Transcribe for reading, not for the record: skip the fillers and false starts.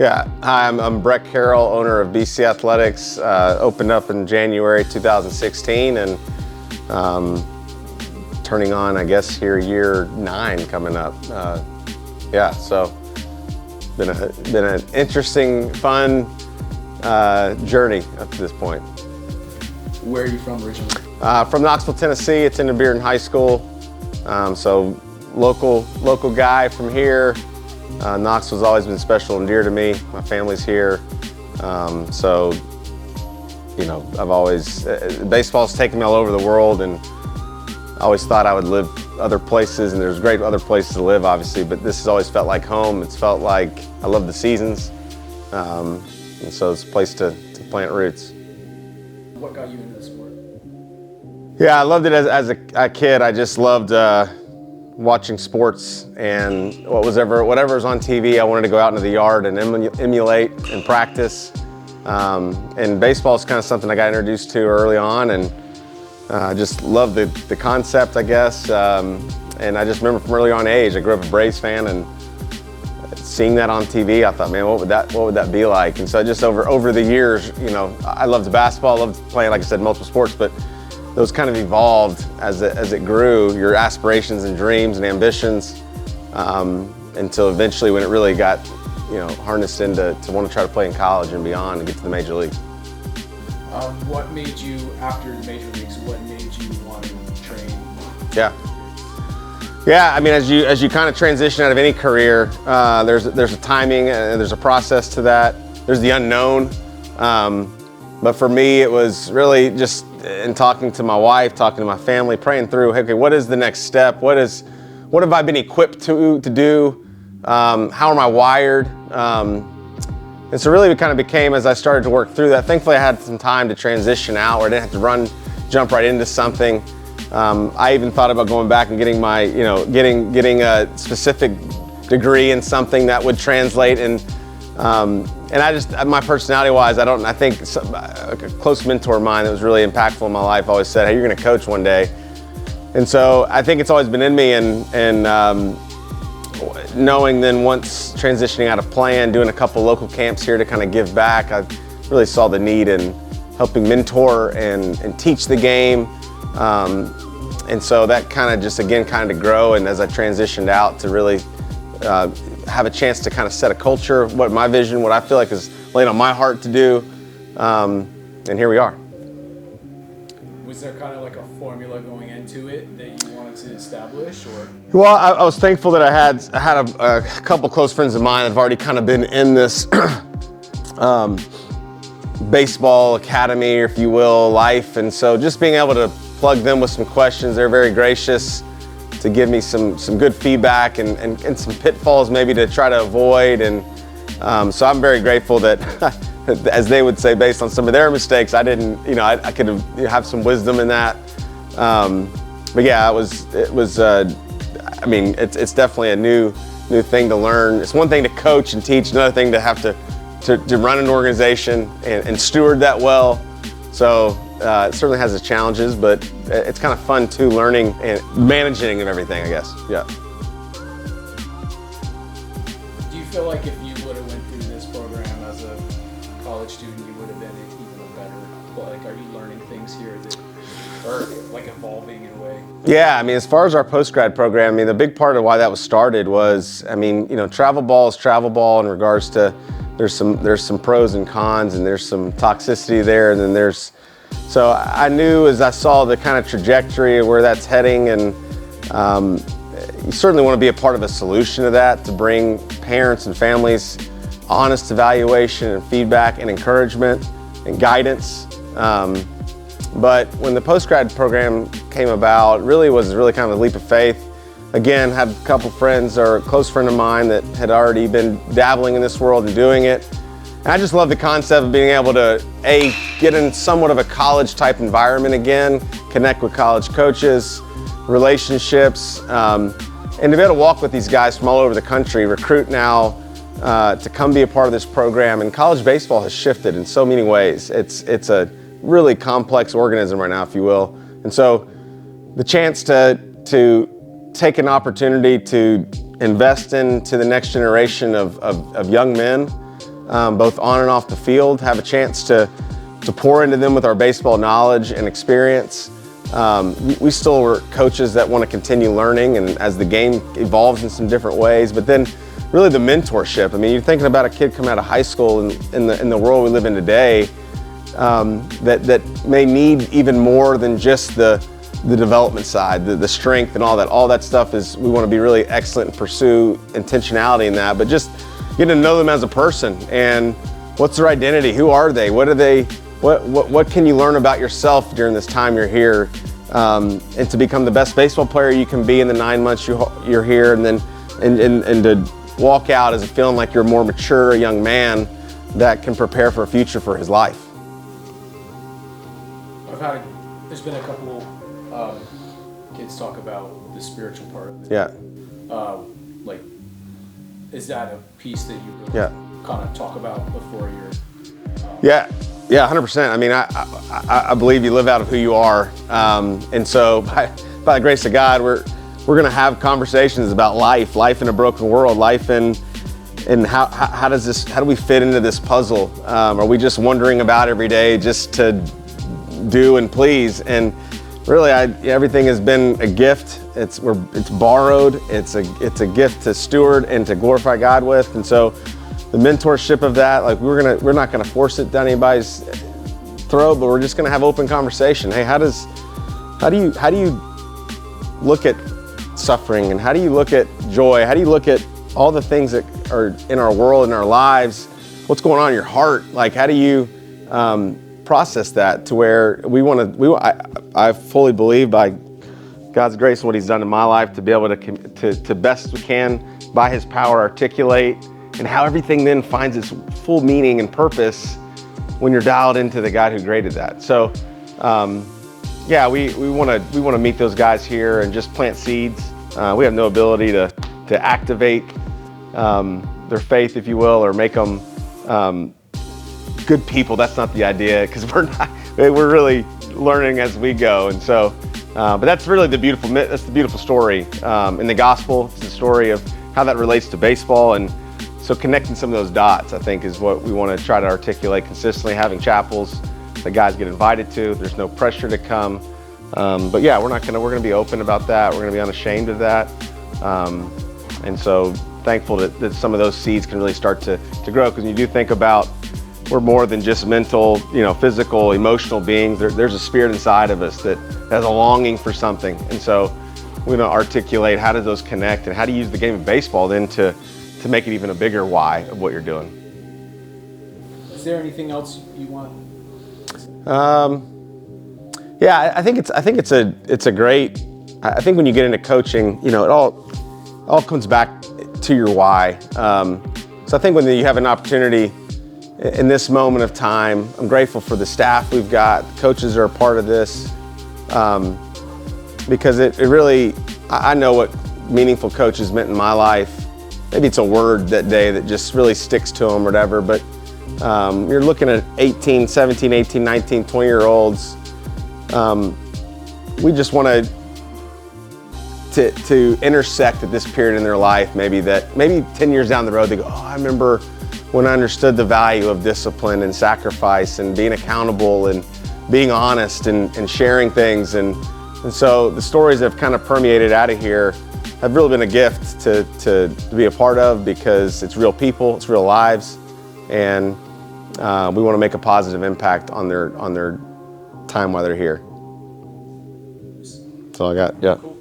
Yeah, hi, I'm Brett Carroll, owner of BC Athletics. Opened up in January 2016 and turning on, I guess, here year 9 coming up. Yeah, so been an interesting, fun journey up to this point. Where are you from originally? From Knoxville, Tennessee. Attended Bearden High School, so local guy from here. Knoxville's always been special and dear to me. My family's here, so you know, I've always baseball's taken me all over the world, and I always thought I would live other places, and there's great other places to live, obviously, but this has always felt like home. It's felt like I love the seasons, and so it's a place to plant roots. What got you into the sport? Yeah, I loved it as a kid. I just loved watching sports, and whatever was on TV, I wanted to go out into the yard and emulate and practice. And baseball is kind of something I got introduced to early on, and I just loved the concept, I guess. And I just remember from early on age, I grew up a Braves fan, and seeing that on TV, I thought, man, what would that be like? And so just over the years, you know, I loved basketball, I loved playing, like I said, multiple sports, but those kind of evolved as it grew, your aspirations and dreams and ambitions, until eventually when it really got, you know, harnessed into want to try to play in college and beyond and get to the major league. What made you, after the major leagues, what made you want to train? Yeah, I mean, as you kind of transition out of any career, there's a timing and there's a process to that. There's the unknown, but for me, it was really just in talking to my wife, talking to my family, praying through, okay, what is the next step? What have I been equipped to do? How am I wired? And so really it kind of became, as I started to work through that, thankfully I had some time to transition out where I didn't have to jump right into something. I even thought about going back and getting getting a specific degree in something that would translate, and I just, my personality-wise, I think a close mentor of mine that was really impactful in my life always said, hey, you're gonna coach one day. And so I think it's always been in me, and knowing then once transitioning out of playing, doing a couple local camps here to kind of give back, I really saw the need in helping mentor and teach the game. And so that kind of just, again, kind of grow, and as I transitioned out to really have a chance to kind of set a culture, what my vision, what I feel like is laid on my heart to do, and here we are. Was there kind of like a formula going into it that you wanted to establish, or? Well, I was thankful that I had a couple close friends of mine that have already kind of been in this baseball academy, if you will, life, and so just being able to plug them with some questions, they're very gracious to give me some good feedback and some pitfalls maybe to try to avoid, and so I'm very grateful that, as they would say, based on some of their mistakes, I didn't, you know, I could have some wisdom in that. But yeah, it was. I mean, it's definitely a new thing to learn. It's one thing to coach and teach, another thing to have to run an organization and steward that well. So it certainly has its challenges, but it's kind of fun too, learning and managing and everything, I guess. Yeah. Do you feel like if you would have went through this program as a college student, you would have been even a better? Like, are you learning things here that are like evolving in a way? Yeah, I mean, as far as our post-grad program, I mean, the big part of why that was started was, I mean, you know, travel ball is travel ball in regards to there's some pros and cons, and there's some toxicity there, and then so I knew as I saw the kind of trajectory of where that's heading, and you certainly want to be a part of a solution to that, to bring parents and families honest evaluation and feedback and encouragement and guidance. But when the post-grad program came about, it was really kind of a leap of faith. Again, had a couple friends or a close friend of mine that had already been dabbling in this world and doing it. And I just love the concept of being able to, get in somewhat of a college type environment again, connect with college coaches, relationships, and to be able to walk with these guys from all over the country, recruit now to come be a part of this program. And college baseball has shifted in so many ways. It's a really complex organism right now, if you will. And so the chance to take an opportunity to invest into the next generation of young men both on and off the field, have a chance to pour into them with our baseball knowledge and experience. We still are coaches that want to continue learning, and as the game evolves in some different ways, but then really the mentorship. I mean, you're thinking about a kid coming out of high school in the world we live in today, that may need even more than just the development side, the strength and all that. All that stuff is, we want to be really excellent and pursue intentionality in that, but just getting to know them as a person and what's their identity, who are they, what are they, what can you learn about yourself during this time you're here, and to become the best baseball player you can be in the 9 months you're here, and then and to walk out as a feeling like you're a more mature young man that can prepare for a future for his life. There's been a couple kids talk about the spiritual part of it. Yeah. Like, is that a piece that you really kind of talk about before you're? Yeah, 100%. I mean, I believe you live out of who you are, and so by the grace of God, we're going to have conversations about life in a broken world, life in how do we fit into this puzzle? Are we just wondering about every day just to do and please? And really, everything has been a gift. It's borrowed. It's a gift to steward and to glorify God with. And so, the mentorship of that, like we're not gonna force it down anybody's throat, but we're just gonna have open conversation. Hey, how do you look at suffering, and how do you look at joy? How do you look at all the things that are in our world, in our lives? What's going on in your heart? Like, how do you process that to where I fully believe by God's grace and what He's done in my life to be able to best we can by His power articulate, and how everything then finds its full meaning and purpose when you're dialed into the God who created that. So, we want to meet those guys here and just plant seeds. We have no ability to activate their faith, if you will, or make them good people. That's not the idea, because we're really learning as we go. And so, but that's really the beautiful story in the gospel. It's the story of how that relates to baseball, and so connecting some of those dots, I think, is what we want to try to articulate consistently. Having chapels that guys get invited to. There's no pressure to come, but yeah, we're going to be open about that. We're going to be unashamed of that, and so thankful that some of those seeds can really start to grow. Because when you do think about, we're more than just mental, physical, emotional beings. There's a spirit inside of us that has a longing for something. And so we're going to articulate how does those connect, and how do you use the game of baseball then to make it even a bigger why of what you're doing. Is there anything else you want? I think it's a great. I think when you get into coaching, it all comes back to your why. So I think when you have an opportunity in this moment of time, I'm grateful for the staff we've got. The coaches are a part of this, because it really, I know what meaningful coaches meant in my life. Maybe it's a word that day that just really sticks to them or whatever, but you're looking at 17, 18, 19, 20-year-olds. We just want to intersect at this period in their life, maybe 10 years down the road, they go, oh, I remember when I understood the value of discipline and sacrifice and being accountable and being honest and sharing things. And so the stories that have kind of permeated out of here have really been a gift to be a part of, because it's real people, it's real lives, and we want to make a positive impact on their time while they're here. That's all I got. Yeah. Cool.